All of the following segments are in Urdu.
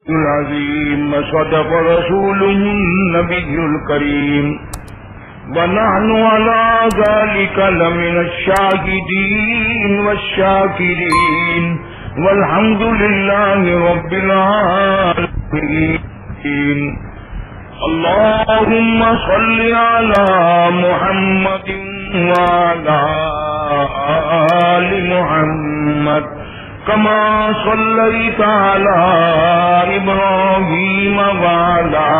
العظيم صدق رسوله النبي الكريم ونحن على ذلك لمن الشاهدين والشاكرين والحمد لله رب العالمين. اللهم صل على محمد وعلى آل محمد كما صليت على إبراهيم وعلى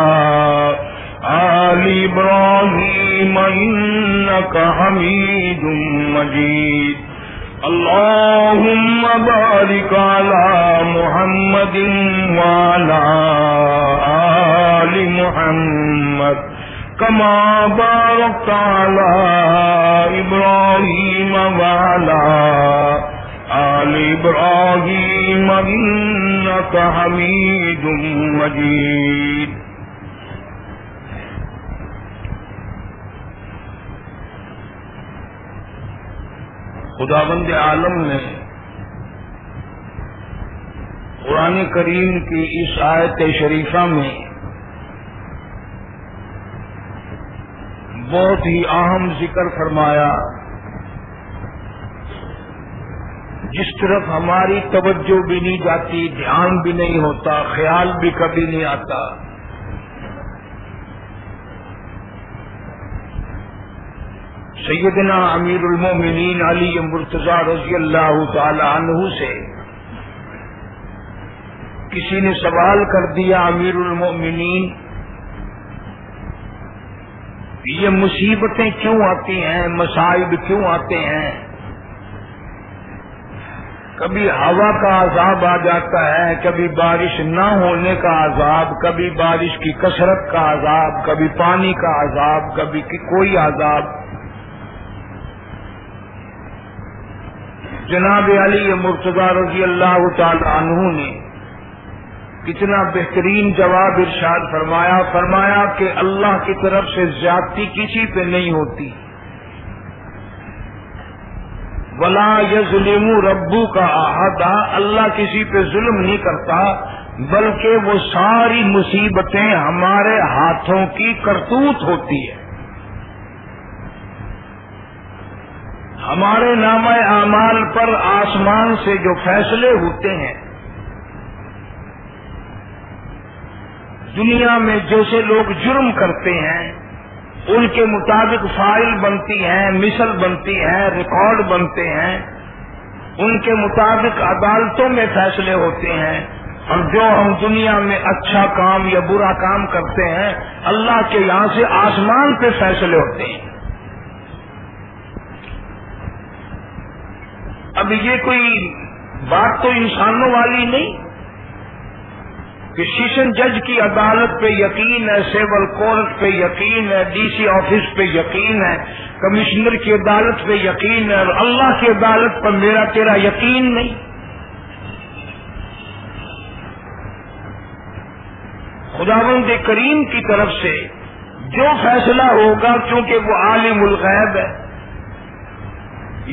آل إبراهيم إنك حميد مجيد. اللهم بارك على محمد وعلى آل محمد كما باركت على إبراهيم وعلى آل إبراهيم إنك حميد مجيد. خداوند عالم نے قرآن کریم کی اس آیت شریفہ میں بہت ہی اہم ذکر فرمایا جس طرف ہماری توجہ بھی نہیں جاتی، دھیان بھی نہیں ہوتا، خیال بھی کبھی نہیں آتا. سیدنا امیر المومنین علی مرتضی رضی اللہ تعالی عنہ سے کسی نے سوال کر دیا، امیر المومنین یہ مصیبتیں کیوں آتی ہیں، مصائب کیوں آتے ہیں؟ کبھی ہوا کا عذاب آ جاتا ہے، کبھی بارش نہ ہونے کا عذاب، کبھی بارش کی کثرت کا عذاب، کبھی پانی کا عذاب، کبھی کوئی عذاب. جناب علی مرتضی رضی اللہ تعالی عنہ نے کتنا بہترین جواب ارشاد فرمایا کہ اللہ کی طرف سے زیادتی کسی پہ نہیں ہوتی. وَلَا يَظْلِمُ رَبُّكَ أَحَدًا، اللہ کسی پہ ظلم نہیں کرتا، بلکہ وہ ساری مصیبتیں ہمارے ہاتھوں کی کرتوت ہوتی ہے. ہمارے نامہ اعمال پر آسمان سے جو فیصلے ہوتے ہیں، دنیا میں جیسے لوگ جرم کرتے ہیں ان کے مطابق فائل بنتی ہیں، مثل بنتی ہے، ریکارڈ بنتے ہیں، ان کے مطابق عدالتوں میں فیصلے ہوتے ہیں. اور جو ہم دنیا میں اچھا کام یا برا کام کرتے ہیں اللہ کے یہاں سے آسمان پہ فیصلے ہوتے ہیں. اب یہ کوئی بات تو انسانوں والی نہیں کہ سیشن جج کی عدالت پہ یقین ہے، سیول کورٹ پہ یقین ہے، ڈی سی آفس پہ یقین ہے، کمشنر کی عدالت پہ یقین ہے، اور اللہ کی عدالت پر میرا تیرا یقین نہیں. خداوند کریم کی طرف سے جو فیصلہ ہوگا، کیونکہ وہ عالم الغیب ہے،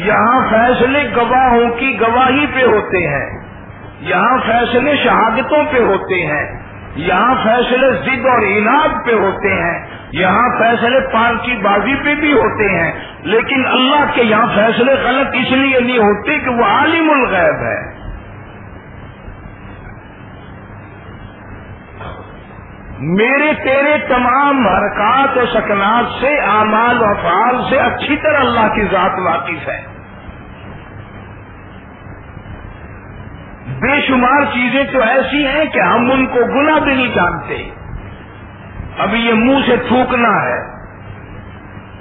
یہاں فیصلے گواہوں کی گواہی پہ ہوتے ہیں، یہاں فیصلے شہادتوں پہ ہوتے ہیں، یہاں فیصلے ضد اور عناد پہ ہوتے ہیں، یہاں فیصلے پارٹی بازی پہ بھی ہوتے ہیں. لیکن اللہ کے یہاں فیصلے غلط اس لیے نہیں ہوتے کہ وہ عالم الغیب ہے. میرے تیرے تمام حرکات و سکنات سے، اعمال و افعال سے اچھی طرح اللہ کی ذات واقف ہے. بے شمار چیزیں تو ایسی ہیں کہ ہم ان کو گناہ بھی نہیں جانتے. ابھی یہ منہ سے تھوکنا ہے،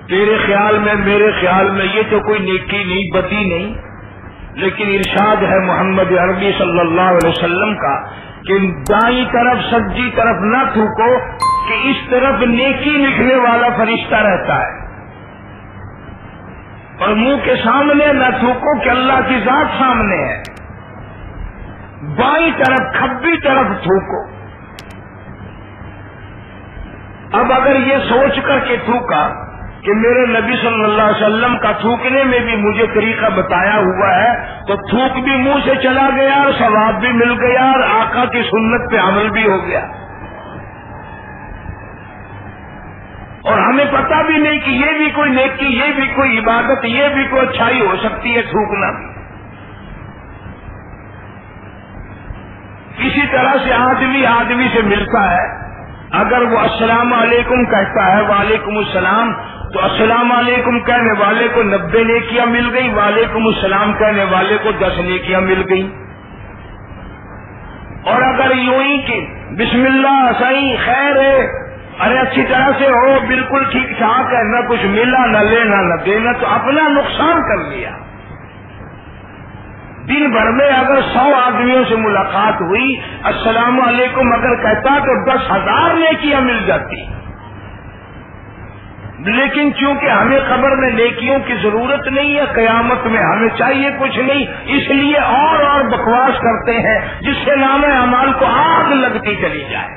تیرے خیال میں میرے خیال میں یہ تو کوئی نیکی نہیں، بدی نہیں، لیکن ارشاد ہے محمد عربی صلی اللہ علیہ وسلم کا کہ دائیں طرف سجی طرف نہ تھوکو کہ اس طرف نیکی لکھنے والا فرشتہ رہتا ہے، اور منہ کے سامنے نہ تھوکو کہ اللہ کی ذات سامنے ہے. بائیں طرف کھبی طرف تھوکو. اب اگر یہ سوچ کر کے تھوکا کہ میرے نبی صلی اللہ علیہ وسلم کا تھوکنے میں بھی مجھے طریقہ بتایا ہوا ہے، تو تھوک بھی منہ سے چلا گیا اور ثواب بھی مل گیا اور آقا کی سنت پہ عمل بھی ہو گیا، اور ہمیں پتہ بھی نہیں کہ یہ بھی کوئی نیکی، یہ بھی کوئی عبادت، یہ بھی کوئی اچھائی ہو سکتی ہے تھوکنا بھی۔ اسی طرح سے آدمی سے ملتا ہے، اگر وہ السلام علیکم کہتا ہے وعلیکم السلام، تو السلام علیکم کہنے والے کو 90 نیکیاں مل گئی، وعلیکم السلام کہنے والے کو 10 نیکیاں مل گئی۔ اور اگر یوں ہی کہ بسم اللہ صحیح خیر ہے، ارے اچھی طرح سے ہو، بالکل ٹھیک ٹھاک ہے، نہ کچھ ملا نہ لینا نہ دینا، تو اپنا نقصان کر لیا۔ دن بھر میں اگر 100 آدمیوں سے ملاقات ہوئی، السلام علیکم اگر کہتا تو 10,000 نیکیاں مل جاتی، لیکن چونکہ ہمیں قبر میں نیکیوں کی ضرورت نہیں ہے، قیامت میں ہمیں چاہیے کچھ نہیں، اس لیے اور بکواس کرتے ہیں جس سے نامہ اعمال کو آگ لگتی چلی جائے۔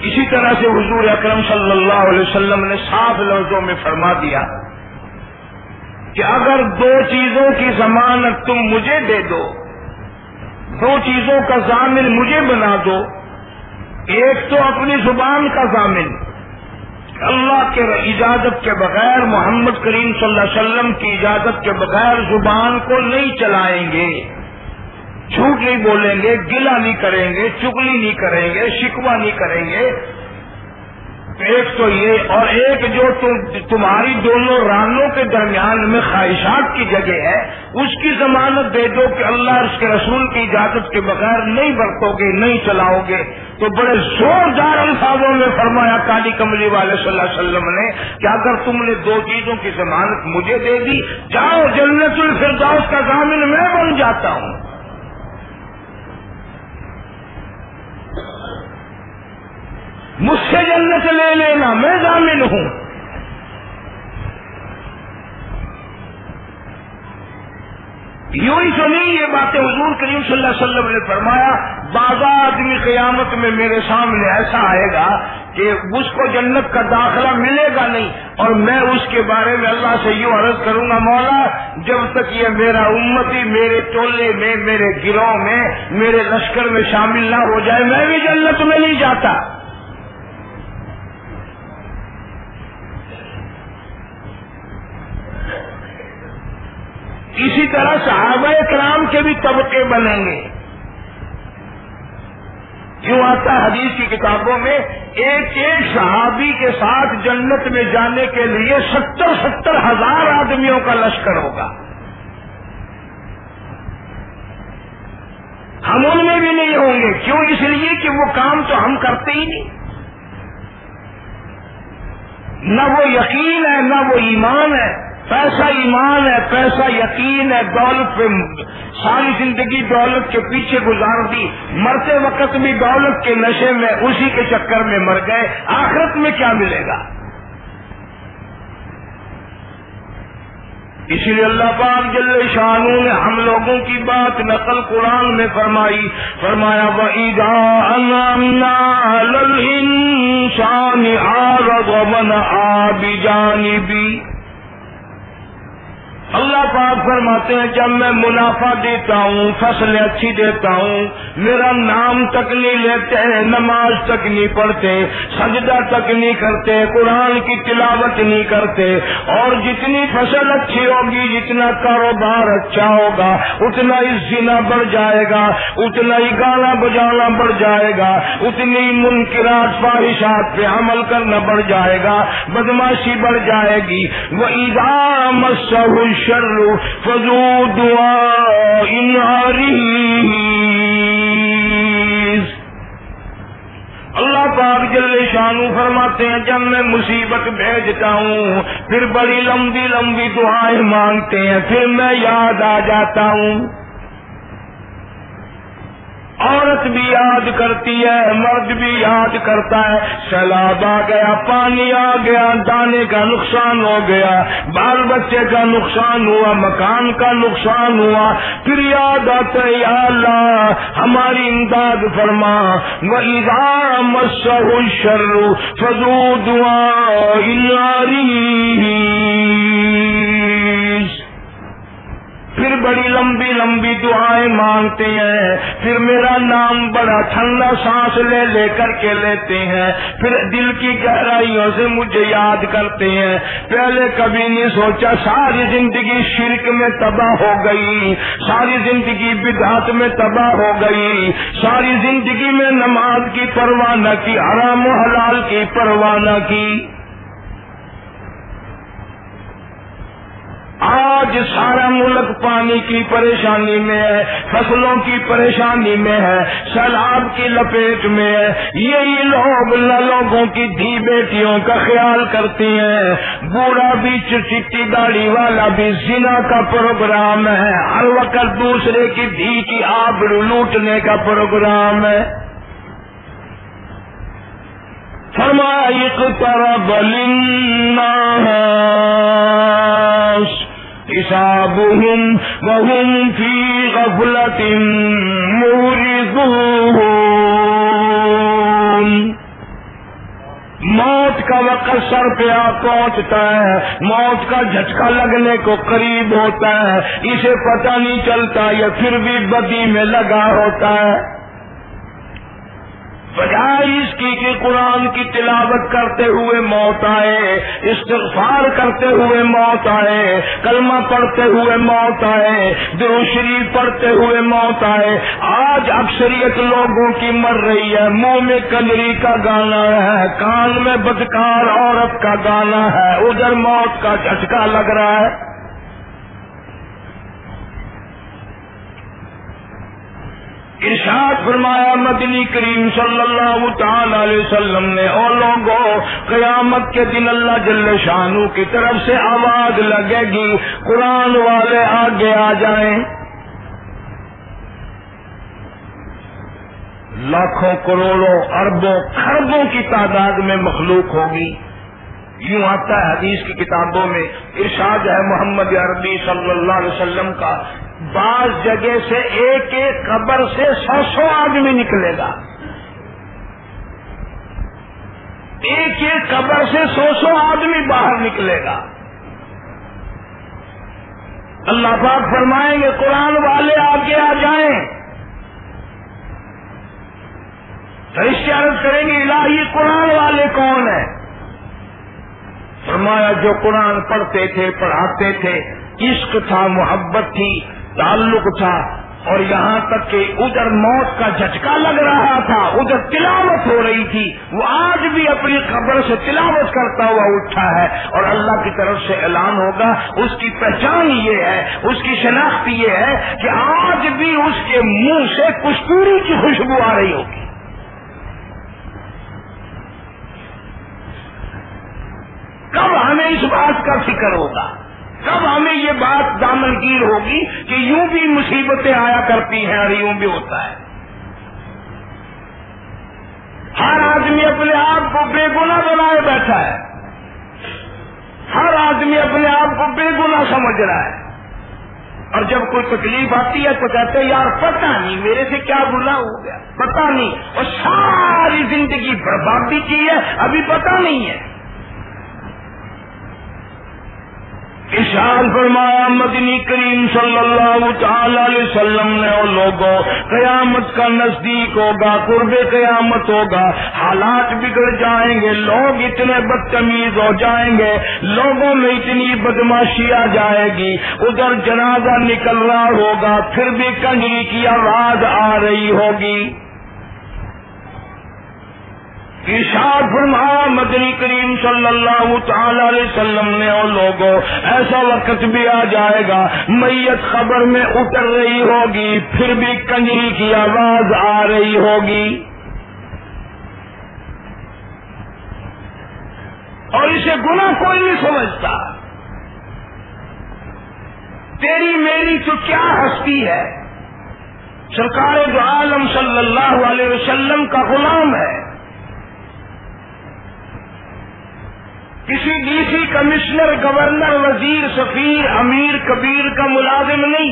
اسی طرح سے حضور اکرم صلی اللہ علیہ وسلم نے صاف لفظوں میں فرما دیا کہ اگر 2 چیزوں کی ضمانت تم مجھے دے دو، 2 چیزوں کا ضامن مجھے بنا دو، ایک تو اپنی زبان کا ضامن، اللہ کے اجازت کے بغیر، محمد کریم صلی اللہ علیہ وسلم کی اجازت کے بغیر زبان کو نہیں چلائیں گے، جھوٹ نہیں بولیں گے، گلہ نہیں کریں گے، چگلی نہیں کریں گے، شکوہ نہیں کریں گے، ایک تو یہ، اور ایک جو تمہاری دونوں رانوں کے درمیان میں خواہشات کی جگہ ہے، اس کی ضمانت دے دو کہ اللہ اور اس کے رسول کی اجازت کے بغیر نہیں برتو گے، نہیں چلاؤ گے۔ تو بڑے زوردار الفاظوں میں فرمایا کالی کملی والے صلی اللہ علیہ وسلم نے کہ اگر تم نے 2 چیزوں کی ضمانت مجھے دے دی، جاؤ جنت الفردوس کا ضامن میں بن جاتا ہوں۔ مجھ سے جنت لے لینا، میں ضامن ہوں۔ یوں ہی تو نہیں، یہ باتیں حضور کریم صلی اللہ علیہ وسلم نے فرمایا، بعض آدمی قیامت میں میرے سامنے ایسا آئے گا کہ اس کو جنت کا داخلہ ملے گا نہیں، اور میں اس کے بارے میں اللہ سے یوں عرض کروں گا، مولا جب تک یہ میرا امتی میرے ٹولے میں، میرے گروہ میں، میرے لشکر میں شامل نہ ہو جائے، میں بھی جنت میں نہیں جاتا۔ اسی طرح صحابہ کرام کے بھی طبقے بنیں گے۔ یوں آتا حدیث کی کتابوں میں، ایک صحابی کے ساتھ جنت میں جانے کے لیے 70 ہزار آدمیوں کا لشکر ہوگا۔ ہم ان میں بھی نہیں ہوں گے، کیوں؟ اس لیے کہ وہ کام تو ہم کرتے ہی نہیں، نہ وہ یقین ہے نہ وہ ایمان ہے۔ پیسہ ایمان ہے، پیسہ یقین ہے، دولت پہ ساری زندگی دولت کے پیچھے گزار دی، مرتے وقت بھی دولت کے نشے میں اسی کے چکر میں مر گئے، آخرت میں کیا ملے گا؟ اسی لیے اللہ پاک جل شانہ نے ہم لوگوں کی بات نقل قرآن میں فرمایا وَإِذَا أَنْعَمْنَا عَلَى الْإِنسَانِ أَعْرَضَ وَنَأَىٰ بِجَانِبِهِ۔ اللہ پاک فرماتے ہیں جب میں منافع دیتا ہوں، فصلیں اچھی دیتا ہوں، میرا نام تک نہیں لیتے، نماز تک نہیں پڑھتے، سجدہ تک نہیں کرتے، قرآن کی تلاوت نہیں کرتے، اور جتنی فصل اچھی ہوگی، جتنا کاروبار اچھا ہوگا، اتنا ہی زنا بڑھ جائے گا، اتنا ہی گانا بجانا بڑھ جائے گا، اتنی منکرات فاحشات پہ عمل کرنا بڑھ جائے گا، بدماشی بڑھ جائے گی۔ وَإِذَا مَسَّهُ الشر فذو دعاء عریض۔ اللہ پاک جل شانہ فرماتے ہیں جب میں مصیبت بھیجتا ہوں پھر بڑی لمبی لمبی دعائیں مانگتے ہیں، پھر میں یاد آ جاتا ہوں عورت بھی یاد کرتی ہے، مرد بھی یاد کرتا ہے. سیلاب آ گیا، پانی آ گیا، دانے کا نقصان ہو گیا، بال بچے کا نقصان ہوا، مکان کا نقصان ہوا، پھر یاد آتا ہے یا اللہ ہماری امداد فرما. وَإِذَا مَسَّهُ الشَّرُّ فَذُو دُعَاءٍ عَرِيضٍ. پھر بڑی لمبی لمبی دعائیں مانگتے ہیں، پھر میرا نام بڑا ٹھنڈا سانس لے لے کر کے لیتے ہیں، پھر دل کی گہرائیوں سے مجھے یاد کرتے ہیں. پہلے کبھی نہیں سوچا، ساری زندگی شرک میں تباہ ہو گئی، ساری زندگی بدعت میں تباہ ہو گئی، ساری زندگی میں نماز کی پرواہ نہ کی، حرام و حلال کی پرواہ نہ کی. آج سارا ملک پانی کی پریشانی میں ہے، فصلوں کی پریشانی میں ہے، سیلاب کی لپیٹ میں ہے. یہی لوگ لوگوں کی دھی بیٹیوں کا خیال کرتے ہیں. بوڑھا بھی چٹی داڑھی والا بھی زنا کا پروگرام ہے، ہر وقت دوسرے کی دھی کی آبرو لوٹنے کا پروگرام ہے. فرمایا اقترب للناس حسابهم وهم في غفلة معرضون. موت کا وقت سر پہ آ پہنچتا ہے، موت کا جھٹکا لگنے کو قریب ہوتا ہے، اسے پتہ نہیں چلتا، یہ پھر بھی بدی میں لگا ہوتا ہے. بجائے اس کی کہ قرآن کی تلاوت کرتے ہوئے موت آئے، استغفار کرتے ہوئے موت آئے، کلمہ پڑھتے ہوئے موت آئے، درود شریف پڑھتے ہوئے موت آئے. آج اکثریت لوگوں کی مر رہی ہے، منہ میں کنجری کا گانا ہے، کان میں بدکار عورت کا گانا ہے، ادھر موت کا جھٹکا لگ رہا ہے. ارشاد فرمایا مدنی کریم صلی اللہ تعالی علیہ وسلم نے، اور لوگوں قیامت کے دن اللہ جل شانہ کی طرف سے آواز لگے گی، قرآن والے آگے آ جائیں. لاکھوں کروڑوں اربوں خربوں کی تعداد میں مخلوق ہوگی. یوں آتا ہے حدیث کی کتابوں میں، ارشاد ہے محمد عربی صلی اللہ علیہ وسلم کا، بعض جگہ سے ایک ایک قبر سے 100 آدمی نکلے گا، ایک ایک قبر سے 100 آدمی باہر نکلے گا. اللہ پاک فرمائیں گے قرآن والے آگے آ جائیں. فرشتے عرض کریں گے الہی قرآن والے کون ہیں؟ فرمایا جو قرآن پڑھتے تھے، پڑھاتے تھے، عشق تھا، محبت تھی، تعلق تھا، اور یہاں تک کہ ادھر موت کا جھٹکا لگ رہا تھا، ادھر تلاوت ہو رہی تھی، وہ آج بھی اپنی قبر سے تلاوت کرتا ہوا اٹھا ہے. اور اللہ کی طرف سے اعلان ہوگا، اس کی پہچان یہ ہے، اس کی شناخت یہ ہے کہ آج بھی اس کے منہ سے کستوری کی خوشبو آ رہی ہوگی. کب ہمیں اس بات کا فکر ہوگا، کب ہمیں یہ بات دامنگیر ہوگی کہ یوں بھی مصیبتیں آیا کرتی ہیں اور یوں بھی ہوتا ہے. ہر آدمی اپنے آپ کو بے گناہ بنائے بیٹھا ہے، ہر آدمی اپنے آپ کو بے گناہ سمجھ رہا ہے، اور جب کوئی تکلیف آتی ہے تو کہتے ہیں یار پتہ نہیں میرے سے کیا گناہ ہو گیا، پتہ نہیں، اور ساری زندگی بربادی کی ہے، ابھی پتہ نہیں ہے. ارشاد فرمایا مدنی کریم صلی اللہ تعالی علیہ وسلم نے، اور لوگوں قیامت کا نزدیک ہوگا، قرب قیامت ہوگا، حالات بگڑ جائیں گے، لوگ اتنے بدتمیز ہو جائیں گے، لوگوں میں اتنی بدماشی آ جائے گی، ادھر جنازہ نکل رہا ہوگا پھر بھی کنجری کی آواز آ رہی ہوگی. ارشاد فرمایا مدنی کریم صلی اللہ تعالی علیہ وسلم نے، اور لوگوں ایسا وقت بھی آ جائے گا میت خبر میں اتر رہی ہوگی پھر بھی کنجری کی آواز آ رہی ہوگی، اور اسے گناہ کوئی نہیں سمجھتا. تیری میری تو کیا ہستی ہے، سرکار دو عالم صلی اللہ علیہ وسلم کا غلام ہے، کسی ڈی سی، کمشنر، گورنر، وزیر، سفیر، امیر کبیر کا ملازم نہیں،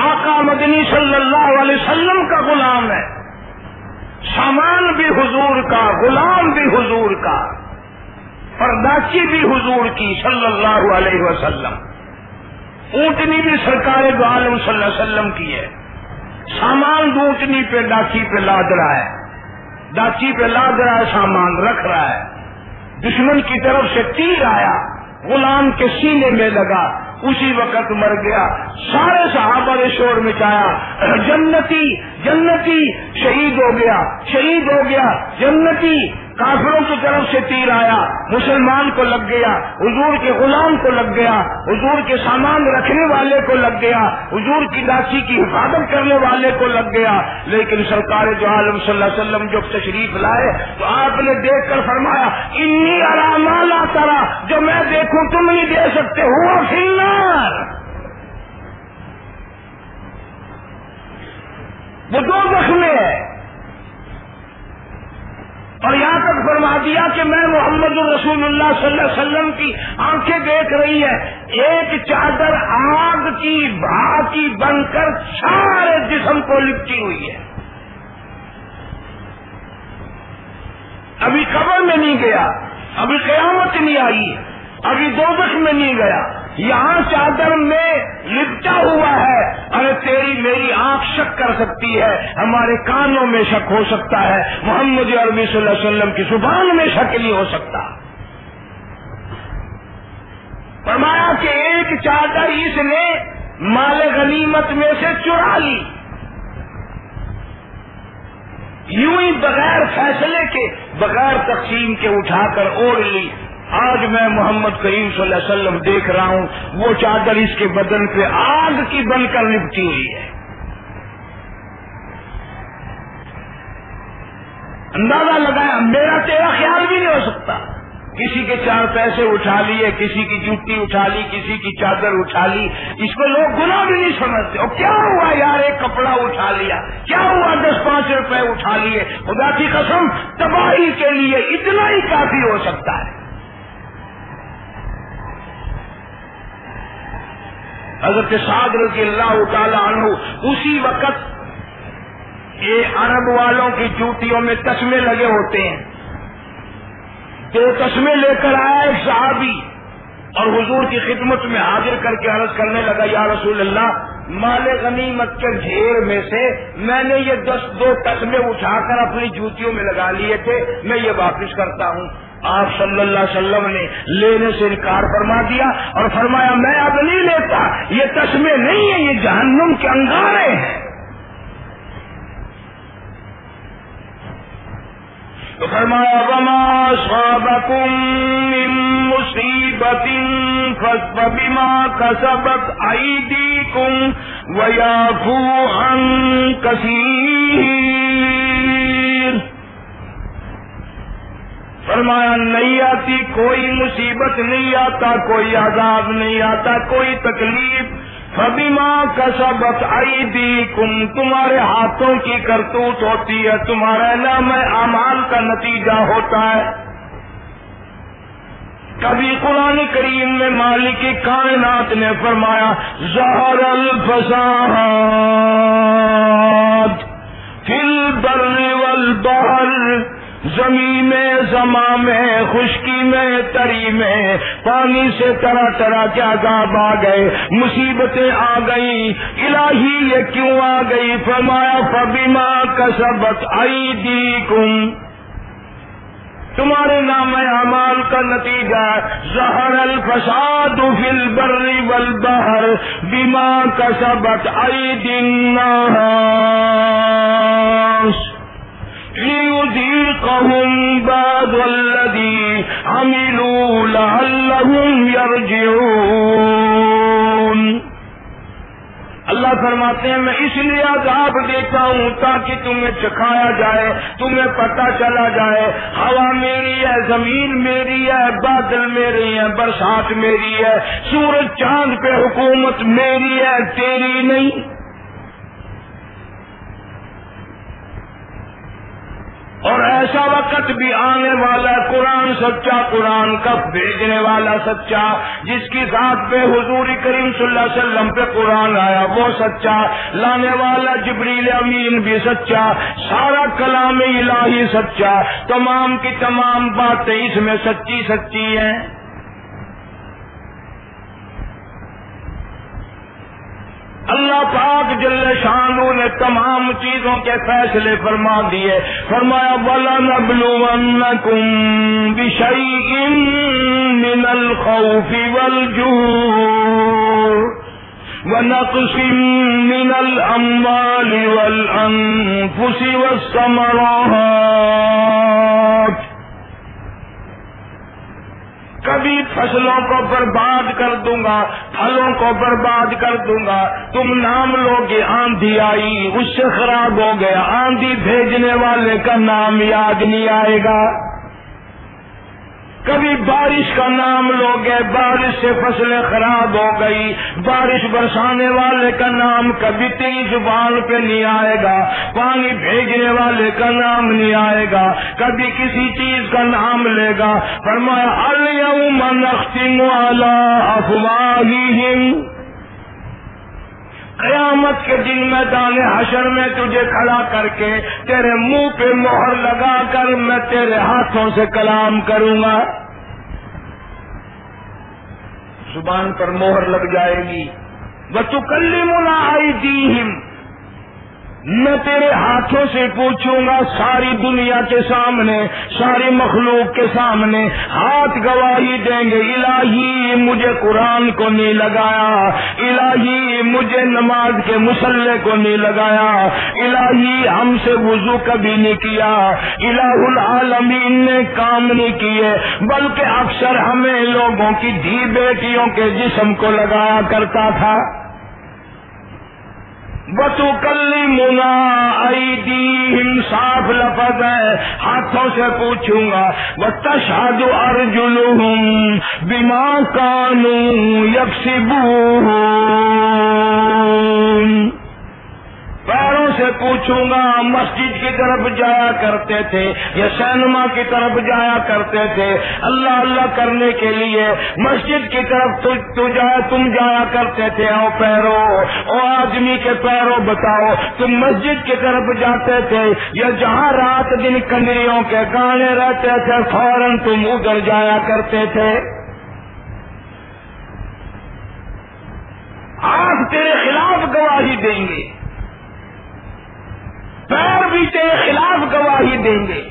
آقا مدنی صلی اللہ علیہ وسلم کا غلام ہے، سامان بھی حضور کا، غلام بھی حضور کا، پرداچی بھی حضور کی صلی اللہ علیہ وسلم، اونٹنی بھی سرکار دو عالم صلی اللہ علیہ وسلم کی ہے، سامان اونٹنی پہ ڈاچی پہ لاد رہا ہے، ڈاچی پہ لاد رہا ہے، سامان رکھ رہا ہے، دشمن کی طرف سے تیر آیا، غلام کے سینے میں لگا، اسی وقت مر گیا۔ سارے صحابہ نے شور مچایا، جنتی جنتی، شہید ہو گیا، شہید ہو گیا، جنتی۔ کافروں کی طرف سے تیر آیا، مسلمان کو لگ گیا، حضور کے غلام کو لگ گیا، حضور کے سامان رکھنے والے کو لگ گیا، حضور کی ڈاچی کی حفاظت کرنے والے کو لگ گیا۔ لیکن سرکار دو عالم صلی اللہ علیہ وسلم جب تشریف لائے تو آپ نے دیکھ کر فرمایا، انی ارا ما لا ترى، جو میں دیکھوں تم نہیں دے سکتے، ہوا فی النار، وہ دوزخ میں ہے۔ اور یہاں تک فرما دیا کہ میں محمد رسول اللہ صلی اللہ علیہ وسلم کی آنکھیں دیکھ رہی ہیں، ایک چادر آگ کی بھاتی بن کر سارے جسم کو لپٹی ہوئی ہے۔ ابھی قبر میں نہیں گیا، ابھی قیامت نہیں آئی، ابھی دوزخ میں نہیں گیا، یہاں چادر میں لپٹا ہوا ہے۔ ارے تیری میری آنکھ شک کر سکتی ہے، ہمارے کانوں میں شک ہو سکتا ہے، محمد عربی صلی اللہ علیہ وسلم کی زبان میں شک نہیں ہو سکتا۔ فرمایا کہ ایک چادر اس نے مال غنیمت میں سے چرا لی، یوں ہی بغیر فیصلے کے، بغیر تقسیم کے اٹھا کر اوڑھ لی۔ آج میں محمد کریم صلی اللہ علیہ وسلم دیکھ رہا ہوں، وہ چادر اس کے بدن پہ آگ کی بن کر لپٹی ہوئی ہے۔ اندازہ لگایا، میرا تیرا خیال بھی نہیں ہو سکتا۔ کسی کے 4 پیسے اٹھا لیے، کسی کی جوتی اٹھا لی، کسی کی چادر اٹھا لی، اس کو لوگ گناہ بھی نہیں سمجھتے۔ اور کیا ہوا یار، ایک کپڑا اٹھا لیا، کیا ہوا 10-5 روپے اٹھا لیے، خدا کی قسم تباہی کے لیے اتنا ہی کافی ہو سکتا ہے۔ حضرت سعد رضی اللہ تعالی عنہ اسی وقت یہ عرب والوں کی جوتیوں میں تسمے لگے ہوتے ہیں، 2 تسمے لے کر آیا ایک صحابی اور حضور کی خدمت میں حاضر کر کے عرض کرنے لگا، یا رسول اللہ، مال غنیمت کے ڈھیر میں سے میں نے یہ 2 تسمے اٹھا کر اپنی جوتیوں میں لگا لیے تھے، میں یہ واپس کرتا ہوں۔ آپ صلی اللہ علیہ وسلم نے لینے سے انکار فرما دیا اور فرمایا، میں اب نہیں لیتا، یہ تسمے نہیں ہیں، یہ جہنم کے انگارے ہیں۔ تو فرمایا، وما اصابکم من مصیبت فبما کسبت ایدیکم ویعفو عن کثیر۔ فرمایا، نہیں آتی کوئی مصیبت، نہیں آتا کوئی عذاب، نہیں آتا کوئی تکلیف، فبما کسبت ایدیکم، تمہارے ہاتھوں کی کرتوت ہوتی ہے، تمہارا نام اعمال کا نتیجہ ہوتا ہے۔ کبھی قرآن کریم میں مالک کائنات نے فرمایا، ظہر الفساد فی البر والبحر، زمین میں، زماں میں، خشکی میں، تری میں، پانی سے طرح طرح کے عذاب آ گئے، مصیبتیں آ گئی۔ الہی یہ کیوں آ گئی؟ فرمایا، فبما کسبت ایدیکم، تمہارے نام اعمال کا نتیجہ، ظہر الفساد فی البر والبحر بما کسبت ایدی الناس لِيُذِيقَهُمْ بَعْضَ الَّذِي عَمِلُوا لَعَلَّهُمْ يَرْجِعُونَ۔ اللہ فرماتے ہیں، میں اس لیے عذاب دیتا ہوں تاکہ تمہیں چکھایا جائے، تمہیں پتہ چلا جائے، ہوا میری ہے، زمین میری ہے، بادل میری ہے، برسات میری ہے، سورج چاند پہ حکومت میری ہے، تیری نہیں۔ اور ایسا وقت بھی آنے والا، قرآن سچا، قرآن کا بھیجنے والا سچا، جس کی ذات پہ حضور کریم صلی اللہ علیہ وسلم پہ قرآن آیا وہ سچا، لانے والا جبریل امین بھی سچا، سارا کلام الہی سچا، تمام کی تمام باتیں اس میں سچی سچی ہیں۔ اللہ پاک جل شانہ نے تمام چیزوں کے فیصلے فرما دیے، فرمایا وَلَنَبْلُوَنَّكُمْ بِشَيْءٍ مِّنَ الْخَوْفِ وَالْجُوعِ وَنَقْصٍ مِّنَ الْأَمْوَالِ وَالْأَنفُسِ وَالثَّمَرَاتِ۔ کبھی فصلوں کو برباد کر دوں گا، پھلوں کو برباد کر دوں گا، تم نام لوگے آندھی آئی اس سے خراب ہو گیا، آندھی بھیجنے والے کا نام یاد نہیں آئے گا۔ کبھی بارش کا نام لوگے، بارش سے فصلیں خراب ہو گئی، بارش برسانے والے کا نام کبھی تیری زبان پہ نہیں آئے گا، پانی بھیجنے والے کا نام نہیں آئے گا، کبھی کسی چیز کا نام لے گا۔ فرمایا الیوم نختم علی افواہہم، قیامت کے دن میدان حشر میں تجھے کھڑا کر کے تیرے منہ پہ مہر لگا کر میں تیرے ہاتھوں سے کلام کروں گا، زبان پر مہر لگ جائے گی۔ وَتُكَلِّمُنَا أَيْدِيهِمْ، میں تیرے ہاتھوں سے پوچھوں گا ساری دنیا کے سامنے، ساری مخلوق کے سامنے، ہاتھ گواہی دیں گے الہی مجھے قرآن کو نہیں لگایا، الہی مجھے نماز کے مصلے کو نہیں لگایا، الہی ہم سے وضو کبھی نہیں کیا، الہ العالمین نے کام نہیں کیے، بلکہ اکثر ہمیں لوگوں کی دھی بیٹیوں کے جسم کو لگایا کرتا تھا۔ وَتُكَلِّمُنَا أَيْدِيهِمْ، صاف لفظ ہے، ہاتھوں سے پوچھوں گا۔ وَتَشْهَدُ أَرْجُلُهُمْ بِمَا كَانُوا يَكْسِبُونَ، پیروں سے پوچھوں گا، مسجد کی طرف جایا کرتے تھے یا سینما کی طرف جایا کرتے تھے اللہ اللہ کرنے کے لیے، مسجد کی طرف تم جایا کرتے تھے، او پیروں، او آدمی کے پیروں بتاؤ تم مسجد کی طرف جاتے تھے یا جہاں رات دن کنجریوں کے گانے رہتے تھے فوراً تم ادھر جایا کرتے تھے؟ آج تیرے خلاف گواہی دیں گے، پیر بھی تیرے خلاف گواہی دیں گے۔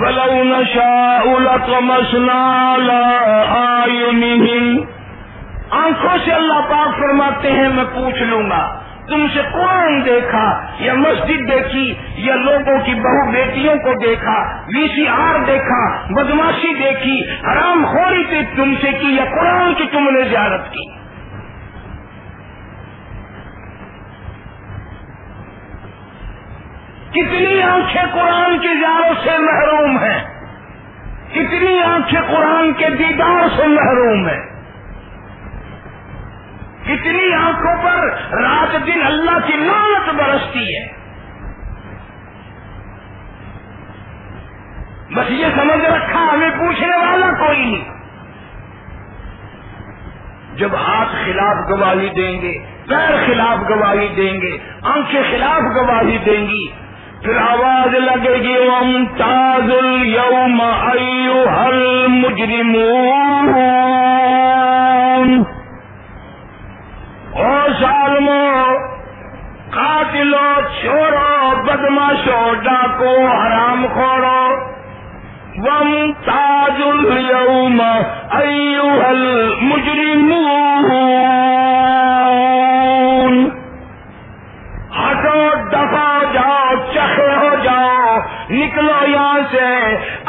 وَلَوْ نَشَاءُ لَطَمَسْنَا عَلَىٰ أَعْيُنِهِمْ، آنکھوں سے اللہ پاک فرماتے ہیں میں پوچھ لوں گا تم سے قرآن دیکھا یا مسجد دیکھی یا لوگوں کی بہو بیٹیوں کو دیکھا، VCR دیکھا، بدماشی دیکھی، حرام خوری تم سے کی یا قرآن کی تم نے زیارت کی؟ کتنی آنکھیں قرآن کی زیارت سے محروم ہیں، کتنی آنکھیں قرآن کے دیدار سے محروم ہیں، کتنی آنکھوں پر رات دن اللہ کی لعنت برستی ہے۔ بس یہ سمجھ رکھا ہمیں پوچھنے والا کوئی نہیں۔ جب ہاتھ خلاف گواہی دیں گے، پیر خلاف گواہی دیں گے، آنکھیں خلاف گواہی دیں گی، پھر آواز لگے گی وَامْتَازُ الْيَوْمَ أَيُّهَا الْمُجْرِمُونَ، او ظالموں، قاتلوں، چوروں، بدماشوں، ڈاکو، حرام خوروں، وَامْتَازُ الْيَوْمَ أَيُّهَا الْمُجْرِمُونَ، ہٹو، دفع جاؤ، چخے ہو جاؤ، نکلو یہاں سے،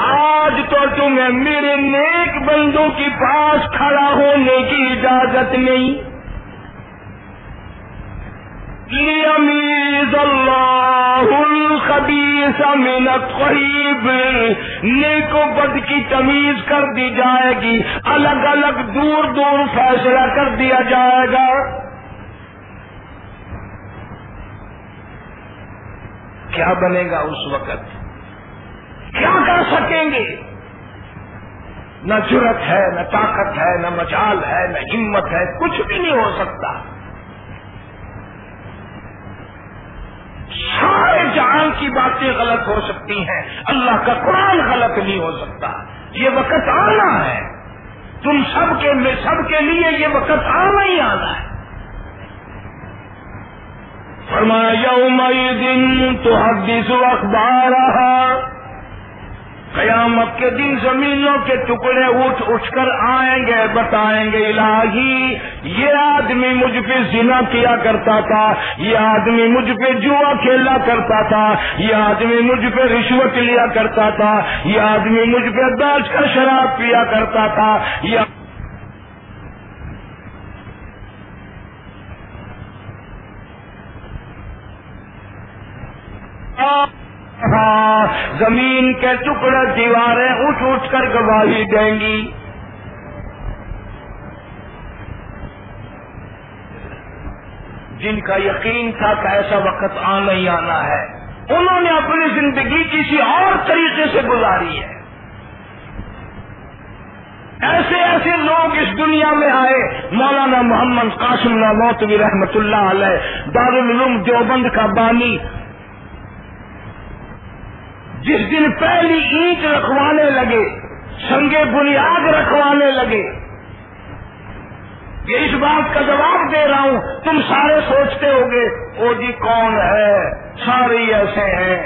آج تو تمہیں میرے نیک بندوں کے پاس کھڑا ہونے کی اجازت نہیں۔ لِيَمِيزَ اللَّهُ الْخَبِيثَ مِنَ الطَّيِّبِ، نیک و بد کی تمیز کر دی جائے گی، الگ الگ دور دور فیصلہ کر دیا جائے گا۔ کیا بنے گا اس وقت؟ کیا کر سکیں گے؟ نہ جرأت ہے، نہ طاقت ہے، نہ مجال ہے، نہ ہمت ہے، کچھ بھی نہیں ہو سکتا۔ سارے جہان کی باتیں غلط ہو سکتی ہیں، اللہ کا قرآن غلط نہیں ہو سکتا۔ یہ وقت آنا ہے، تم سب کے لیے یہ وقت آنا ہی آنا ہے۔ فرمایا یومئذ تحدث اخبارها، قیامت کے دن زمینوں کے ٹکڑے اٹھ اٹھ کر آئیں گے، بتائیں گے الہی یہ آدمی مجھ پہ زنا کیا کرتا تھا، یہ آدمی مجھ پہ جوا کھیلا کرتا تھا، یہ آدمی مجھ پہ رشوت لیا کرتا تھا، یہ آدمی مجھ پہ بیٹھ کر شراب پیا کرتا تھا، یہ زمین کے ٹکڑے دیواریں اٹھ اٹھ کر گواہی دیں گی۔ جن کا یقین تھا کہ ایسا وقت آنا ہی آنا ہے، انہوں نے اپنی زندگی کسی اور طریقے سے گزاری ہے۔ ایسے ایسے لوگ اس دنیا میں آئے، مولانا محمد قاسم نانوتوی رحمت اللہ علیہ دارالعلوم دیوبند کا بانی، جس دن پہلی اینٹ رکھوانے لگے، سنگے بنیاد رکھوانے لگے، یہ اس بات کا جواب دے رہا ہوں، تم سارے سوچتے ہوگے او جی کون ہے، سارے ایسے ہیں،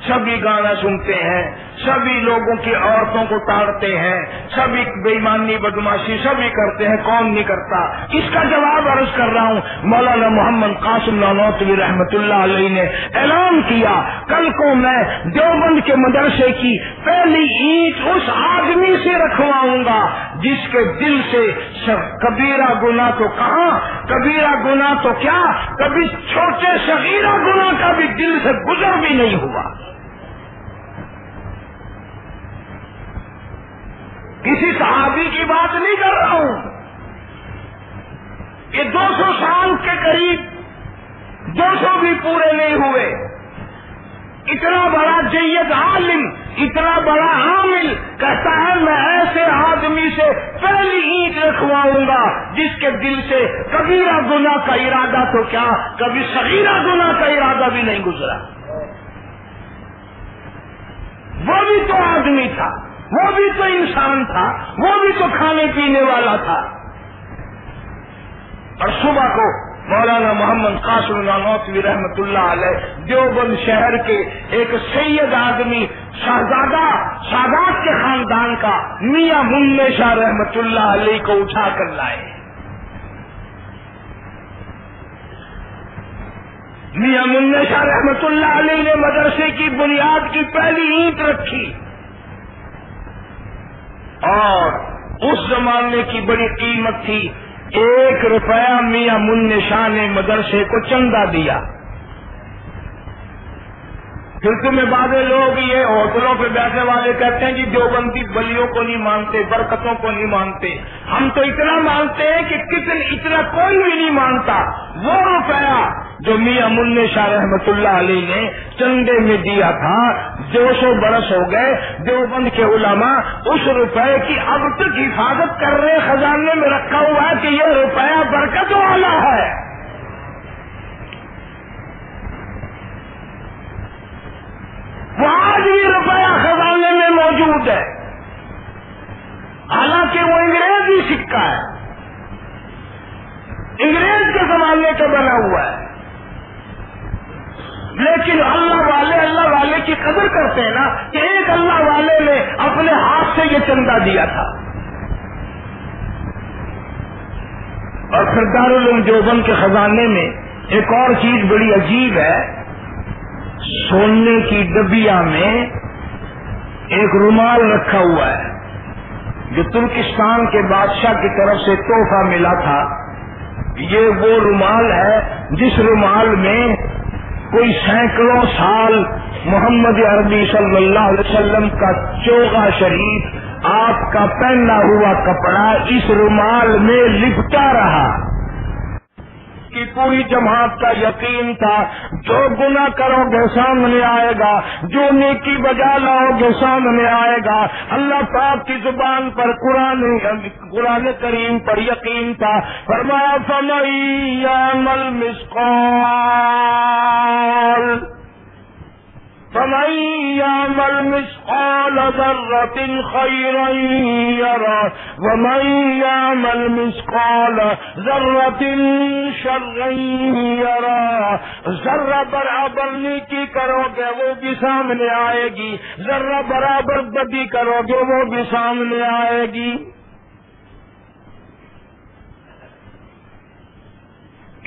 سبھی گانا سنتے ہیں، سبھی لوگوں کی عورتوں کو تاڑتے ہیں، سبھی بےایمانی بدماشی سبھی کرتے ہیں، کون نہیں کرتا؟ اس کا جواب عرض کر رہا ہوں، مولانا محمد قاسم نانوتوی رحمت اللہ علیہ نے اعلان کیا، کل کو میں دیوبند کے مدرسے کی پہلی اینٹ اس آدمی سے رکھواؤں گا جس کے دل سے کبیرہ گناہ تو کہاں، کبیرہ گناہ تو کیا، کبھی چھوٹے صغیرہ گناہ کا بھی دل سے گزر بھی نہیں ہوا۔ کسی صحابی کی بات نہیں کر رہا ہوں، یہ 200 سال کے قریب، 200 بھی پورے نہیں ہوئے، اتنا بڑا جید عالم، اتنا بڑا عامل کہتا ہے میں ایسے آدمی سے پہلی اینٹ رکھواؤں گا جس کے دل سے کبیرہ گناہ کا ارادہ تو کیا، کبھی صغیرہ گناہ کا ارادہ بھی نہیں گزرا۔ وہ بھی تو آدمی تھا، وہ بھی تو انسان تھا، وہ بھی تو کھانے پینے والا تھا۔ اور صبح کو مولانا محمد قاسم نانوتوی رحمت اللہ علیہ دیوبند شہر کے ایک سید آدمی، شہزادہ سادات کے خاندان کا میاں منع شاہ رحمت اللہ علیہ کو اٹھا کر لائے۔ میاں منع شاہ رحمت اللہ علیہ نے مدرسے کی بنیاد کی پہلی اینٹ رکھی، اور اس زمانے کی بڑی قیمت تھی، 1 روپیہ میاں منع شاہ نے مدرسے کو چندہ دیا۔ پھر تمہیں بعض لوگ یہ ہوٹلوں پہ بیٹھنے والے کہتے ہیں کہ دیوبندی بلیوں کو نہیں مانتے، برکتوں کو نہیں مانتے، ہم تو اتنا مانتے ہیں کہ اتنا کوئی بھی نہیں مانتا۔ وہ روپیہ جو میاں منع شاہ رحمت اللہ علیہ نے چندے میں دیا تھا، 200 برس ہو گئے، دیوبند کے علماء اس روپے کی اب تک حفاظت کر رہے، خزانے میں رکھا ہوا ہے کہ یہ روپیہ برکت والا ہے۔ وہ آج بھی روپیہ خزانے میں موجود ہے، حالانکہ وہ انگریزی سکہ ہے، انگریز کے زمانے کا بنا ہوا ہے، لیکن اللہ والے کی قدر کرتے ہیں نا، کہ ایک اللہ والے نے اپنے ہاتھ سے یہ چندہ دیا تھا۔ اور پھر دارالعلوم دیوبند کے خزانے میں ایک اور چیز بڑی عجیب ہے، سونے کی ڈبیا میں ایک رومال رکھا ہوا ہے جو ترکستان کے بادشاہ کی طرف سے تحفہ ملا تھا۔ یہ وہ رومال ہے جس رومال میں کوئی سینکڑوں سال محمد عربی صلی اللہ علیہ وسلم کا چوغا شریف، آپ کا پہنا ہوا کپڑا اس رومال میں لپٹا رہا۔ کہ پوری جماعت کا یقین تھا جو گناہ کرو گے سامنے آئے گا، جو نیکی بجا لاؤ گے سامنے آئے گا۔ اللہ پاک کی زبان پر قرآن کریم پر یقین تھا۔ فرمایا فَمَن يَعْمَلْ مِثْقَالَ ذَرَّةٍ خَيْرًا يَرَهُ وَمَن يَعْمَلْ مِثْقَالَ ذَرَّةٍ شَرًّا يَرَهُ۔ ذرہ برابر نیکی کرو گے وہ بھی سامنے آئے گی، ذرہ برابر بدی کرو گے وہ بھی سامنے آئے گی۔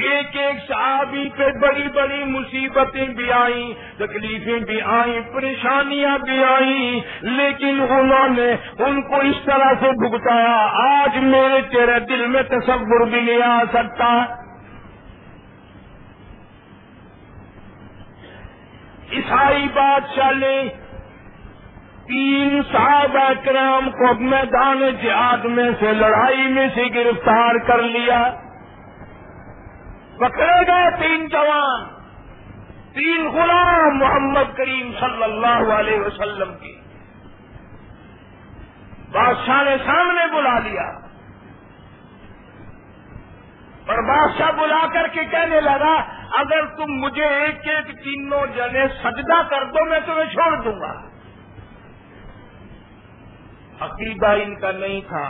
ایک ایک صحابی پہ بڑی بڑی مصیبتیں بھی آئیں، تکلیفیں بھی آئیں، پریشانیاں بھی آئیں، لیکن انہوں نے ان کو اس طرح سے بھگتایا آج میرے تیرے دل میں تصور بھی نہیں آ سکتا۔ عیسائی بادشاہ نے 3 صحابہ کرام کو میدان جہاد میں سے لڑائی میں سے گرفتار کر لیا۔ پکڑے گئے 3 جوان، 3 غلام محمد کریم صلی اللہ علیہ وسلم کی۔ بادشاہ نے سامنے بلا لیا اور بادشاہ بلا کر کے کہنے لگا اگر تم مجھے ایک ایک تینوں جنے سجدہ کر دو میں تمہیں چھوڑ دوں گا۔ عقیدہ ان کا نہیں تھا،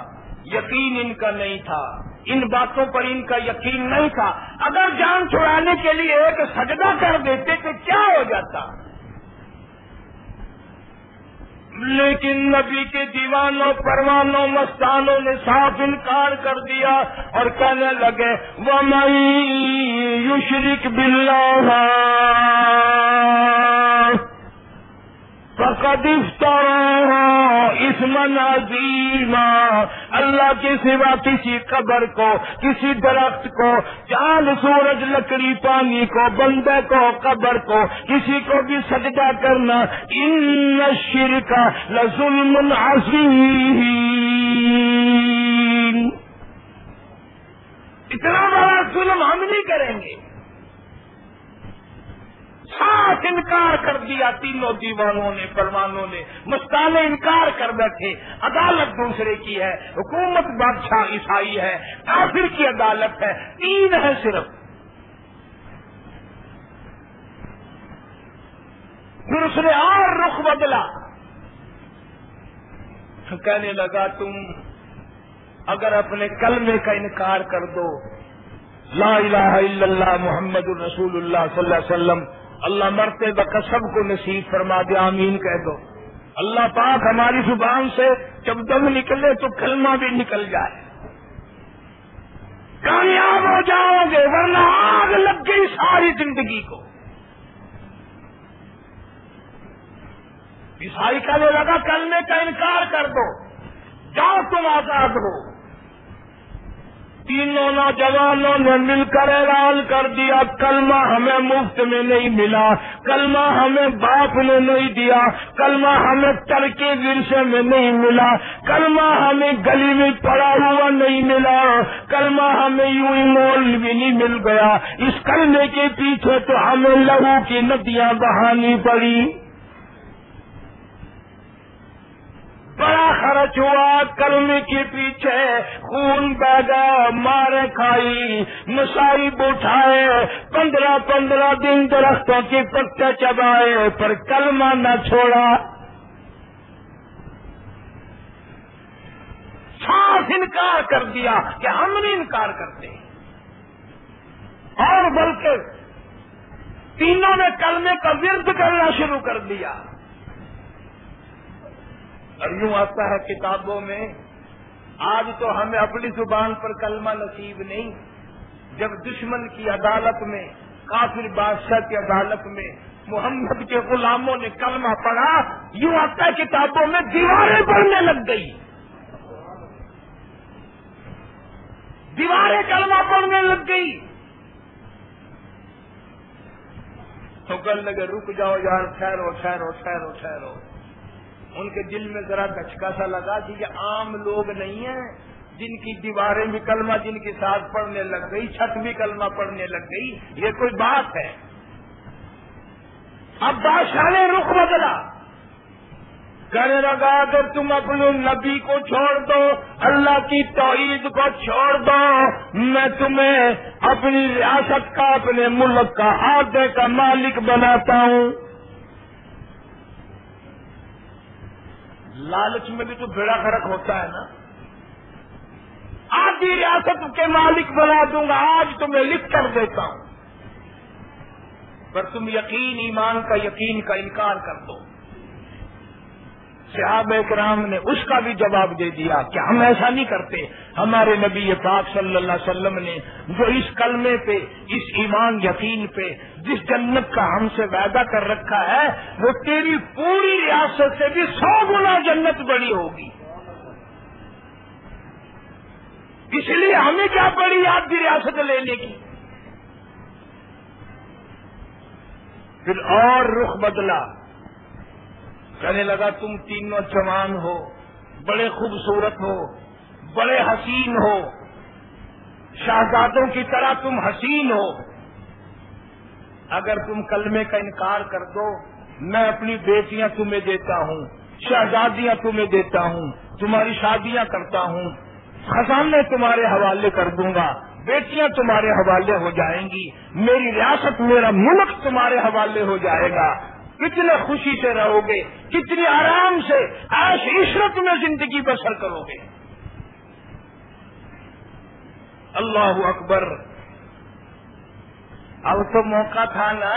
یقین ان کا نہیں تھا، ان باتوں پر ان کا یقین نہیں تھا۔ اگر جان چھڑانے کے لیے ایک سجدہ کر دیتے تو کیا ہو جاتا، لیکن نبی کے دیوانوں پروانوں مستانوں نے صاف انکار کر دیا اور کہنے لگے وَمَن يُشْرِكْ بِاللَّهِ فَقَدِ افْتَرَىٰ إِثْمًا عَظِيمًا۔ اللہ کے سوا کسی قبر کو، کسی درخت کو، چاند سورج لکڑی پانی کو، بندے کو، قبر کو، کسی کو بھی سجدہ کرنا ان الشرک لظلم عظیم۔ اتنا بڑا ظلم ہم نہیں کریں گے۔ صاف انکار کر دیا تینوں دیوانوں نے، پروانوں نے، مستانے انکار کر بیٹھے۔ عدالت دوسرے کی ہے، حکومت بادشاہ عیسائی ہے، کافر کی عدالت ہے، 3 ہے صرف۔ پھر اس نے اور رخ بدلا، کہنے لگا تم اگر اپنے کلمے کا انکار کر دو، لا الہ الا اللہ محمد الرسول اللہ صلی اللہ علیہ وسلم، اللہ مرتے وقت سب کو نصیب فرما دے، آمین کہہ دو۔ اللہ پاک ہماری زبان سے جب دم نکلے تو کلمہ بھی نکل جائے، کامیاب ہو جاؤ گے، ورنہ آگ لگ گئی ساری زندگی کو۔ عیسائی کہنے لگا کلمے کا انکار کر دو، جاؤ تم آزاد ہو۔ تینوں نوجوانوں نے مل کر اعلان کر دیا کلمہ ہمیں مفت میں نہیں ملا، کلمہ ہمیں باپ نے نہیں دیا، کلمہ ہمیں ترکے ورثے میں نہیں ملا، کلمہ ہمیں گلی میں پڑا ہوا نہیں ملا، کلمہ ہمیں یوں ہی مول بھی نہیں مل گیا، اس کلمے کے پیچھے تو ہمیں لہو کی ندیاں بہانی پڑی، بڑا خرچ ہوا کلمے کے پیچھے، خون بہا، مارے کھائی، مصائب اٹھائے، 15 دن درختوں کے پتے چبائے پر کلمہ نہ چھوڑا۔ صاف انکار کر دیا کہ ہم نہیں انکار کرتے، اور بلکہ تینوں نے کلمے کا ورد کرنا شروع کر دیا۔ اور یوں آتا ہے کتابوں میں، آج تو ہمیں اپنی زبان پر کلمہ نصیب نہیں، جب دشمن کی عدالت میں، کافر بادشاہ کی عدالت میں محمد کے غلاموں نے کلمہ پڑھا، یوں آتا ہے کتابوں میں دیواریں بڑھنے لگ گئی، دیواریں کلمہ پڑھنے لگ گئی۔ تو کہنے لگے رک جاؤ یار، ٹھہرو ٹھہرو ٹھہرو ٹھہرو۔ ان کے دل میں ذرا دھچکا سا لگا کہ یہ عام لوگ نہیں ہیں، جن کی دیواریں بھی کلمہ جن کے ساتھ پڑھنے لگ گئی، چھت بھی کلمہ پڑھنے لگ گئی، یہ کوئی بات ہے؟ اب بادشاہ نے رخ بدلا، کہنے لگا اگر تم اپنے نبی کو چھوڑ دو، اللہ کی توحید کو چھوڑ دو، میں تمہیں اپنی ریاست کا، اپنے ملک کا آدھے کا مالک بناتا ہوں۔ لالچ میں بھی تو بیڑا غرق ہوتا ہے نا، آدھی ریاست کے مالک بنا دوں گا، آج تمہیں لکھ کر دیتا ہوں، پر تم یقین، ایمان کا یقین کا انکار کر دو۔ صحابہ کرام نے اس کا بھی جواب دے دیا کہ ہم ایسا نہیں کرتے، ہمارے نبی پاک صلی اللہ علیہ وسلم نے جو اس کلمے پہ، اس ایمان یقین پہ، جس جنت کا ہم سے وعدہ کر رکھا ہے، وہ تیری پوری ریاست سے بھی 100 گنا جنت بڑی ہوگی، اس لیے ہمیں کیا پڑی آدھی ریاست لینے کی۔ پھر اور رخ بدلا، کہنے لگا تم تینوں جوان ہو، بڑے خوبصورت ہو، بڑے حسین ہو، شہزادوں کی طرح تم حسین ہو، اگر تم کلمے کا انکار کر دو، میں اپنی بیٹیاں تمہیں دیتا ہوں، شہزادیاں تمہیں دیتا ہوں، تمہاری شادیاں کرتا ہوں، خزانے تمہارے حوالے کر دوں گا، بیٹیاں تمہارے حوالے ہو جائیں گی، میری ریاست، میرا ملک تمہارے حوالے ہو جائے گا، کتنے خوشی سے رہو گے، کتنی آرام سے عیش عشرت میں زندگی بسر کرو گے۔ اللہ اکبر۔ اب تو موقع تھا نا،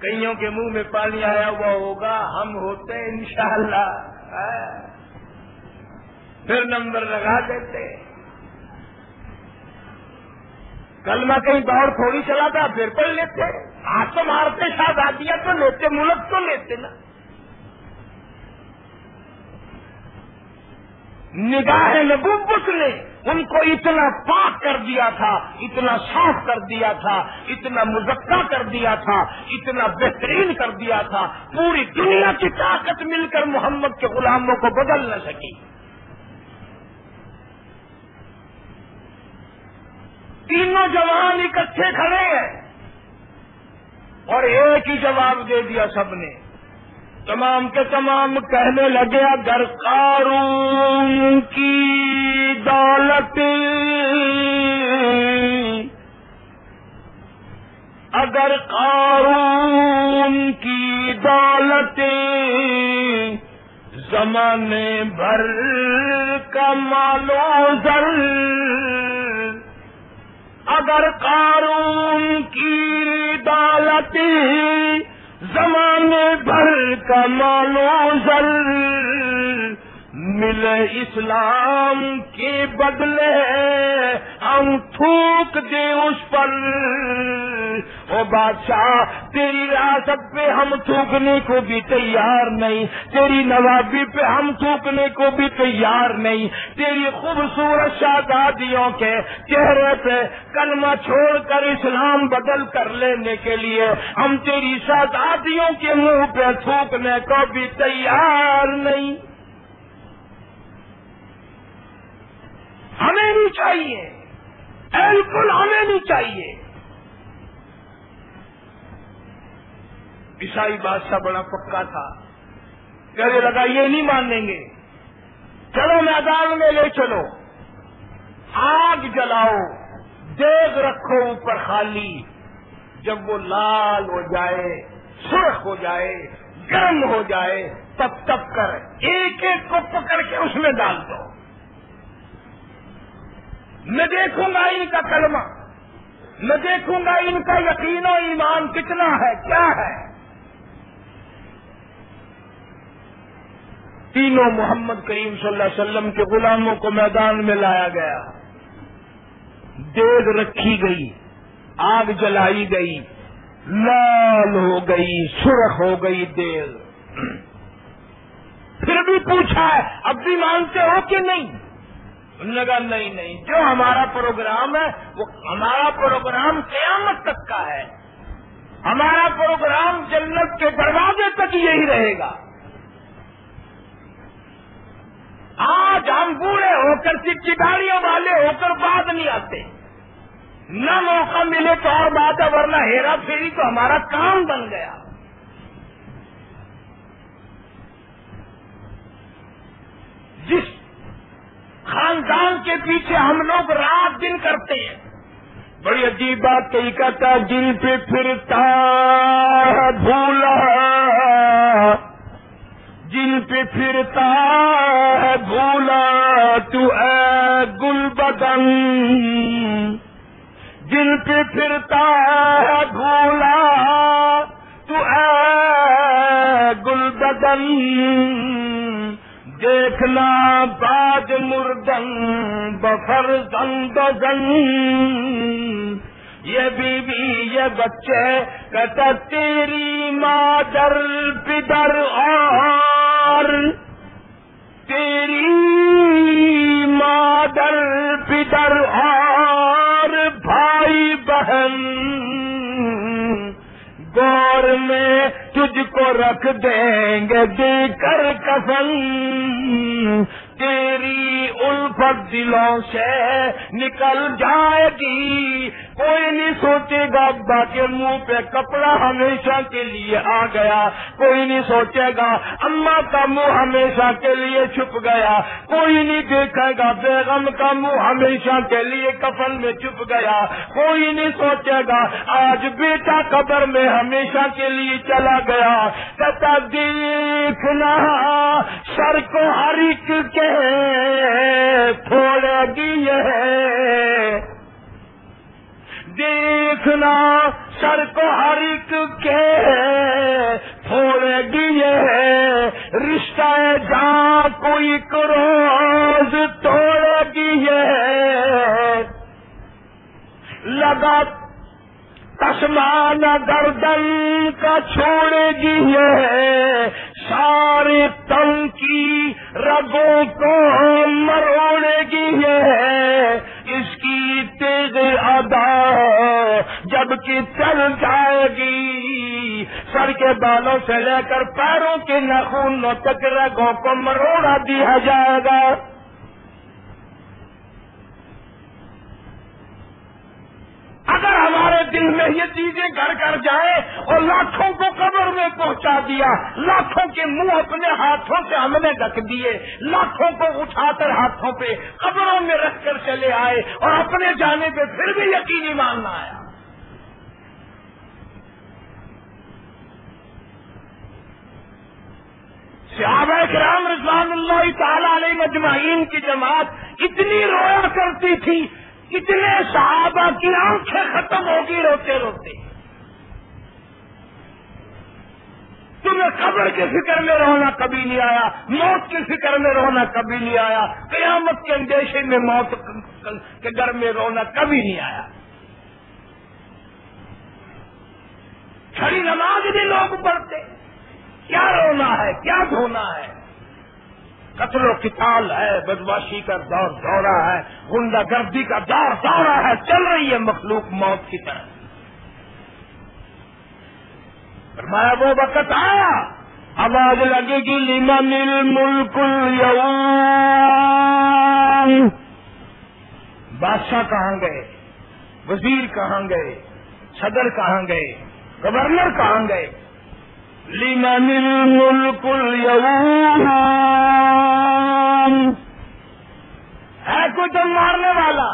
کئیوں کے منہ میں پانی آیا ہوا ہوگا، ہم ہوتے انشاءاللہ پھر نمبر لگا دیتے۔ کلمہ کہیں دور تھوڑی چلا تھا، پھر پڑھ لیتے، ہاتھ تو مارتے، شہزادیاں تو لیتے، ملک تو لیتے نا۔ نگاہ نبوت نے ان کو اتنا پاک کر دیا تھا، اتنا صاف کر دیا تھا، اتنا مزکا کر دیا تھا، اتنا بہترین کر دیا تھا، پوری دنیا کی طاقت مل کر محمد کے غلاموں کو بدل نہ سکی۔ تینوں جوان اکٹھے کھڑے ہیں اور ایک ہی جواب دے دیا سب نے، تمام کے تمام کہنے لگے اگر قارون کی دولت، اگر قارون کی دولت زمانے بھر کا مال و زر، اگر قارون کی دولت زمانے بھر کا مال و زر، ملے اسلام کے بدلے ہم تھوک دیں اس پر، او بادشاہ تیری ریاست پہ ہم تھوکنے کو بھی تیار نہیں، تیری نوابی پہ ہم تھوکنے کو بھی تیار نہیں، تیری خوبصورت شہزادیوں کے چہرے پہ کلمہ چھوڑ کر اسلام بدل کر لینے کے لیے ہم تیری شہزادیوں کے منہ پہ تھوکنے کو بھی تیار نہیں۔ ہمیں نہیں چاہیے، بالکل ہمیں نہیں چاہیے۔ عیسائی بادشاہ بڑا پکا تھا، کہنے لگا یہ نہیں مانیں گے، چلو میدان میں لے چلو، آگ جلاؤ، دیگ رکھو اوپر خالی، جب وہ لال ہو جائے، سرخ ہو جائے، گرم ہو جائے، تب تب کر ایک ایک کو پکڑ کے اس میں ڈال دو، میں دیکھوں گا ان کا کلمہ، میں دیکھوں گا ان کا یقین و ایمان کتنا ہے، کیا ہے۔ تینوں محمد کریم صلی اللہ علیہ وسلم کے غلاموں کو میدان میں لایا گیا، دیگ رکھی گئی، آگ جلائی گئی، لال ہو گئی، سرخ ہو گئی دیگ۔ پھر بھی پوچھا ہے اب بھی مانتے ہو کہ نہیں؟ انہوں نے کہا نہیں نہیں، جو ہمارا پروگرام ہے وہ ہمارا پروگرام قیامت تک کا ہے، ہمارا پروگرام جنت کے دروازے تک یہی رہے گا۔ آج ہم بوڑھے ہو کر چٹاریوں والے ہو کر بعد نہیں آتے، نہ موقع ملے تو اور بات ہے، ورنہ ہیرا پھیری تو ہمارا کام بن گیا۔ جس خاندان کے پیچھے ہم لوگ رات دن کرتے ہیں، بڑی عجیب بات کہی کہتا ہے، جن پہ پھرتا ہے بھولا، جن پہ پھرتا ہے بھولا تو اے گل بدن، جن پہ پھرتا ہے بھولا تو اے گل بدن، دیکھنا باج مردن بفرزند زن، یہ بیوی یہ بچے کہتا تیری مادر پدر اور، تیری مادر پدر اور بھائی بہن گور میں تجھ کو رکھ دیں گے دے کر کفن، تیری الفت دلوں سے نکل جائے گی، کوئی نہیں سوچے گا ابا کے منہ پہ کپڑا ہمیشہ کے لیے آ گیا، کوئی نہیں سوچے گا اماں کا منہ ہمیشہ کے لیے چھپ گیا، کوئی نہیں دیکھے گا بیگم کا منہ ہمیشہ کے لیے کفن میں چھپ گیا، کوئی نہیں سوچے گا آج بیٹا قبر میں ہمیشہ کے لیے چلا گیا۔ کہتا دیکھنا سر کو ہر ایک کے تھوڑے گی ہے، دیکھنا سر کو ہر ایک کے تھوڑے گی ہے، رشتہ جاں کوئی ایک روز توڑے گی ہے، لگا تسمانہ گردن کا چھوڑے گی ہے، سارے تن کی رگوں کو مروڑے گی ہے، اس کی تیز ادا جب کہ چل جائے گی، سر کے بالوں سے لے کر پیروں کے ناخنوں تک رگوں کو مروڑا دیا جائے گا۔ اگر ہمارے دل میں یہ چیزیں گھر کر جائیں اور لاکھوں کو قبر میں پہنچا دیا، لاکھوں کے منہ اپنے ہاتھوں سے ہم نے ڈھک دیے، لاکھوں کو اٹھا کر ہاتھوں پہ قبروں میں رکھ کر چلے آئے اور اپنے جانے پہ پھر بھی یقین ایمان نہ آیا۔ صحابہ کرام رضوان اللہ تعالی علیہ اجمعین کی جماعت اتنی رویا کرتی تھی، اتنے صحابہ کی آنکھیں ختم ہوگی روتے روتے۔ تمہیں قبر کی فکر میں رونا کبھی نہیں آیا، موت کی فکر میں رونا کبھی نہیں آیا، قیامت کے اندیشے میں موت کے ڈر میں رونا کبھی نہیں آیا۔ کھڑی نماز بھی لوگ پڑھتے، کیا رونا ہے کیا دھونا ہے، قتل و قتال ہے، بدماشی کا دور دورہ ہے، غنڈہ گردی کا دور دورہ ہے، چل رہی ہے مخلوق موت کی طرح۔ فرمایا وہ وقت آیا، آواز لگے گی لمن الملک اليوم، بادشاہ کہاں گئے، وزیر کہاں گئے، صدر کہاں گئے، گورنر کہاں گئے، لمن الملک اليوم، ہے کوئی دم مارنے والا؟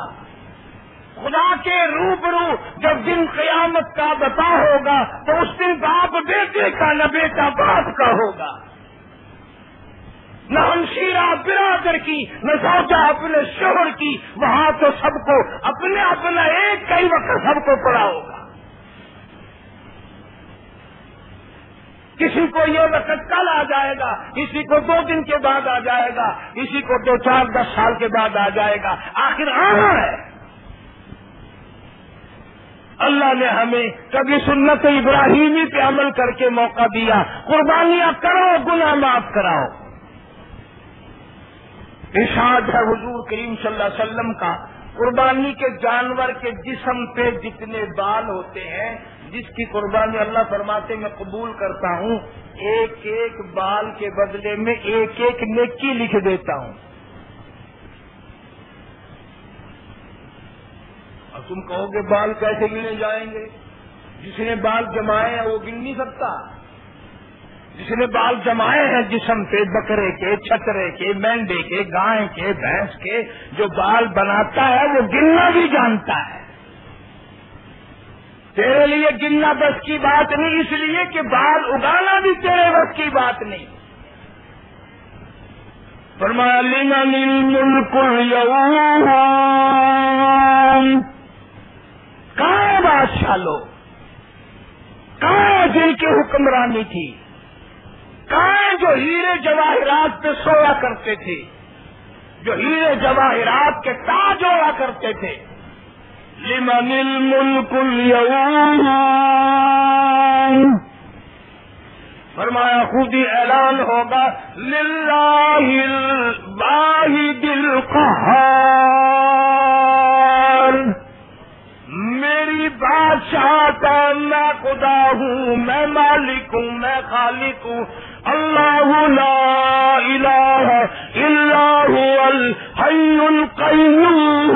خدا کے روبرو جب دن قیامت کا بتا ہوگا تو اس دن باپ بیٹے کا نہ بیٹا باپ کا ہوگا، نہ ہمشیرہ برادر کی نہ زوجہ اپنے شوہر کی، وہاں تو سب کو اپنے اپنا ایک کئی وقت سب کو پڑا ہوگا۔ کسی کو یہ وقت کل آ جائے گا، کسی کو 2 دن کے بعد آ جائے گا، کسی کو 2 4 10 سال کے بعد آ جائے گا، آخر آنا ہے۔ اللہ نے ہمیں کبھی سنت ابراہیمی پہ عمل کر کے موقع دیا، قربانیاں کرو گناہ معاف کراؤ۔ ارشاد ہے حضور کریم صلی اللہ علیہ وسلم کا، قربانی کے جانور کے جسم پہ جتنے بال ہوتے ہیں، جس کی قربانی اللہ فرماتے میں قبول کرتا ہوں، ایک ایک بال کے بدلے میں ایک ایک نیکی لکھ دیتا ہوں۔ تم کہو گے بال کیسے گنے جائیں گے؟ جس نے بال جمائے ہیں وہ گن نہیں سکتا. جس نے بال جمائے ہیں جسم پہ، بکرے کے، چھترے کے، مینڈے کے، گائے کے، بھینس کے، جو بال بناتا ہے وہ گننا بھی جانتا ہے. تیرے لیے گننا بس کی بات نہیں، اس لیے کہ بال اگانا بھی تیرے بس کی بات نہیں. فرمایا لمن الملک اليوم، کہاں ہے بادشاہ لوگ؟ کہاں ہے جن کی حکمرانی تھی؟ کہاں ہے جو ہیرے جواہرات پہ سویا کرتے تھے، جو ہیرے جواہرات کے تاج ہوا کرتے تھے؟ لمن الملک اليوم، فرمایا خود ہی اعلان ہوگا للہ الواحد القہار، میری بادشاہ کا میں خدا ہوں، میں مالک ہوں، میں خالق ہوں. اللہ لا الہ الا هو الحی القیوم،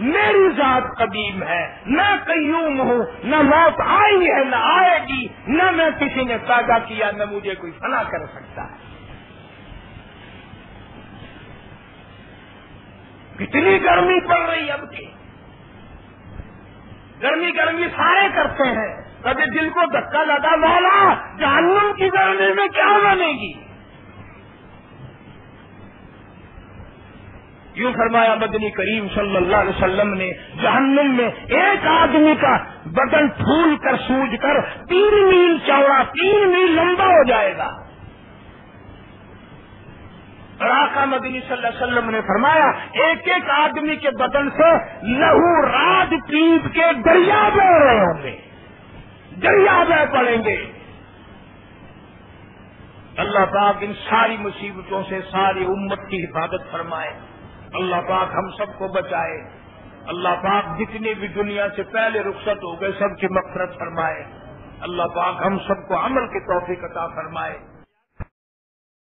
میری ذات قدیم ہے، میں قیوم ہوں، نہ موت آئی ہے نہ آئے گی، نہ میں کسی نے پیدا کیا نہ مجھے کوئی فنا کر سکتا ہے. کتنی گرمی پڑ رہی اب کی، گرمی سارے کرتے ہیں. کبھی دل کو دھکا لگا مولا جہنم کی گرمی میں کیا بنے گی؟ یوں فرمایا مدنی کریم صلی اللہ علیہ وسلم نے، جہنم میں ایک آدمی کا بدن پھول کر سوج کر 3 میل چوڑا 3 میل لمبا ہو جائے گا. اور آقا مدنی صلی اللہ علیہ وسلم نے فرمایا ایک ایک آدمی کے بدن سے لہو راج پیپ کے دریا بہ رہے ہوں گے، دریا بہ پڑیں گے. اللہ پاک ان ساری مصیبتوں سے ساری امت کی حفاظت فرمائے. اللہ پاک ہم سب کو بچائے. اللہ پاک جتنے بھی دنیا سے پہلے رخصت ہو گئے سب کی مغفرت فرمائے. اللہ پاک ہم سب کو عمل کی توفیق عطا فرمائے.